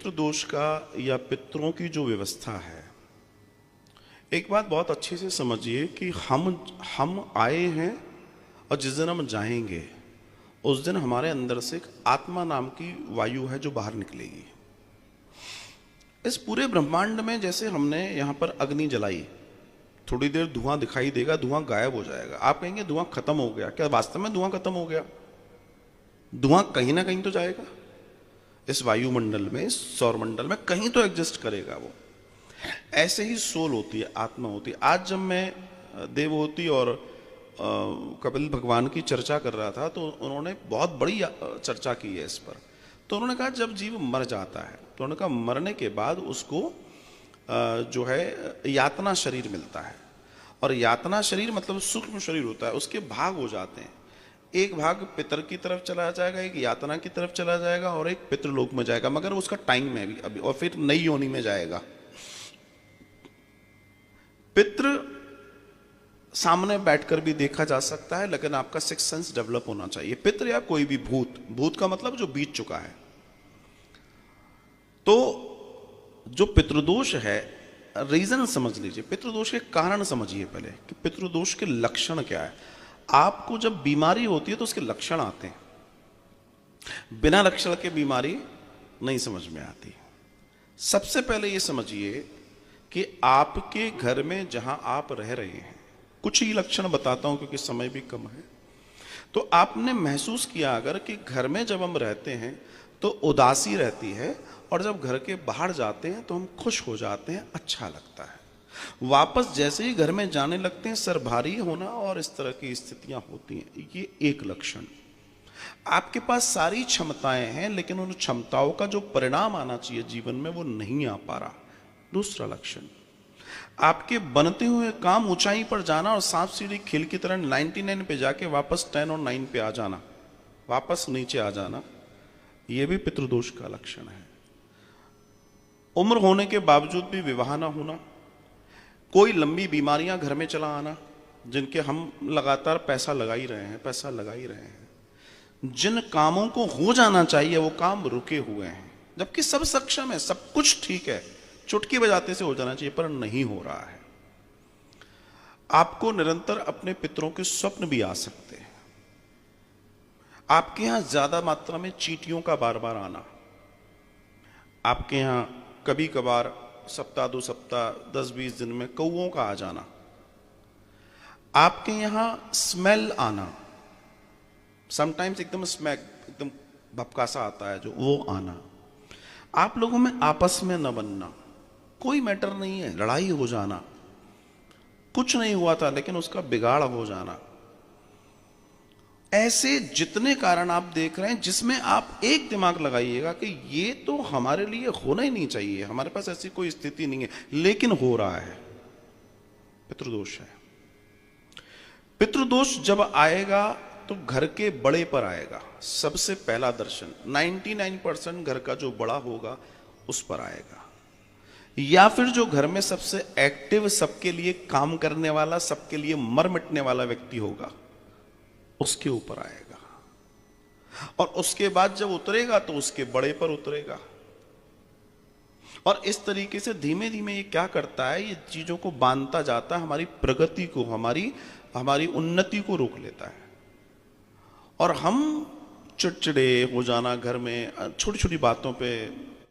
पितृदोष का या पितरों की जो व्यवस्था है, एक बात बहुत अच्छे से समझिए कि हम आए हैं और जिस दिन हम जाएंगे उस दिन हमारे अंदर से एक आत्मा नाम की वायु है जो बाहर निकलेगी। इस पूरे ब्रह्मांड में जैसे हमने यहां पर अग्नि जलाई, थोड़ी देर धुआं दिखाई देगा, धुआं गायब हो जाएगा। आप कहेंगे धुआं खत्म हो गया, क्या वास्तव में धुआं खत्म हो गया? धुआं कहीं ना कहीं तो जाएगा, इस वायुमंडल में, इस सौरमंडल में कहीं तो एग्जिस्ट करेगा वो। ऐसे ही सोल होती है, आत्मा होती है। आज जब मैं देवहूति और कपिल भगवान की चर्चा कर रहा था तो उन्होंने बहुत बड़ी चर्चा की है इस पर। तो उन्होंने कहा जब जीव मर जाता है तो उन्होंने कहा मरने के बाद उसको जो है यातना शरीर मिलता है, और यातना शरीर मतलब सूक्ष्म शरीर होता है, उसके भाग हो जाते हैं। एक भाग पितर की तरफ चला जाएगा, एक यातना की तरफ चला जाएगा और एक पितृलोक में जाएगा, मगर उसका टाइम है अभी, और फिर नई योनि में जाएगा। पितृ सामने बैठकर भी देखा जा सकता है, लेकिन आपका सिक्स सेंस डेवलप होना चाहिए। पितृ या कोई भी भूत, भूत का मतलब जो बीत चुका है। तो जो पितृदोष है, रीजन समझ लीजिए, पितृदोष के कारण समझिए पहले कि पितृदोष के लक्षण क्या है। आपको जब बीमारी होती है तो उसके लक्षण आते हैं, बिना लक्षण के बीमारी नहीं समझ में आती। सबसे पहले यह समझिए कि आपके घर में जहां आप रह रहे हैं, कुछ ही लक्षण बताता हूं क्योंकि समय भी कम है। तो आपने महसूस किया अगर कि घर में जब हम रहते हैं तो उदासी रहती है, और जब घर के बाहर जाते हैं तो हम खुश हो जाते हैं, अच्छा लगता है। वापस जैसे ही घर में जाने लगते हैं सर भारी होना और इस तरह की स्थितियां होती हैं, ये एक लक्षण। आपके पास सारी क्षमताएं हैं लेकिन उन क्षमताओं का जो परिणाम आना चाहिए जीवन में वो नहीं आ पा रहा, दूसरा लक्षण। आपके बनते हुए काम ऊंचाई पर जाना और सांप सीढ़ी खिल की तरह 99 पे जाके वापस 10 और 9 पे आ जाना, वापस नीचे आ जाना, यह भी पितृदोष का लक्षण है। उम्र होने के बावजूद भी विवाह ना होना, कोई लंबी बीमारियां घर में चला आना, जिनके हम लगातार पैसा लगा ही रहे हैं, पैसा लगा ही रहे हैं। जिन कामों को हो जाना चाहिए वो काम रुके हुए हैं, जबकि सब सक्षम है, सब कुछ ठीक है, चुटकी बजाते से हो जाना चाहिए, पर नहीं हो रहा है। आपको निरंतर अपने पितरों के स्वप्न भी आ सकते हैं। आपके यहां ज्यादा मात्रा में चींटियों का बार बार आना, आपके यहां कभी कभार सप्ताह 2 सप्ताह 10-20 दिन में कौओं का आ जाना, आपके यहां स्मेल आना, समटाइम्स एकदम स्मैक, एकदम भपका सा आता है जो, वो आना। आप लोगों में आपस में न बनना, कोई मैटर नहीं है, लड़ाई हो जाना, कुछ नहीं हुआ था लेकिन उसका बिगाड़ हो जाना। ऐसे जितने कारण आप देख रहे हैं जिसमें आप एक दिमाग लगाइएगा कि ये तो हमारे लिए होना ही नहीं चाहिए, हमारे पास ऐसी कोई स्थिति नहीं है, लेकिन हो रहा है, पितृदोष है। पितृदोष जब आएगा तो घर के बड़े पर आएगा, सबसे पहला दर्शन 99% घर का जो बड़ा होगा उस पर आएगा, या फिर जो घर में सबसे एक्टिव, सबके लिए काम करने वाला, सबके लिए मर मिटने वाला व्यक्ति होगा उसके ऊपर आएगा, और उसके बाद जब उतरेगा तो उसके बड़े पर उतरेगा। और इस तरीके से धीमे धीमे ये क्या करता है, ये चीजों को बांधता जाता है, हमारी प्रगति को, हमारी उन्नति को रोक लेता है। और हम चिड़चिड़े हो जाना, घर में छोटी छोटी बातों पे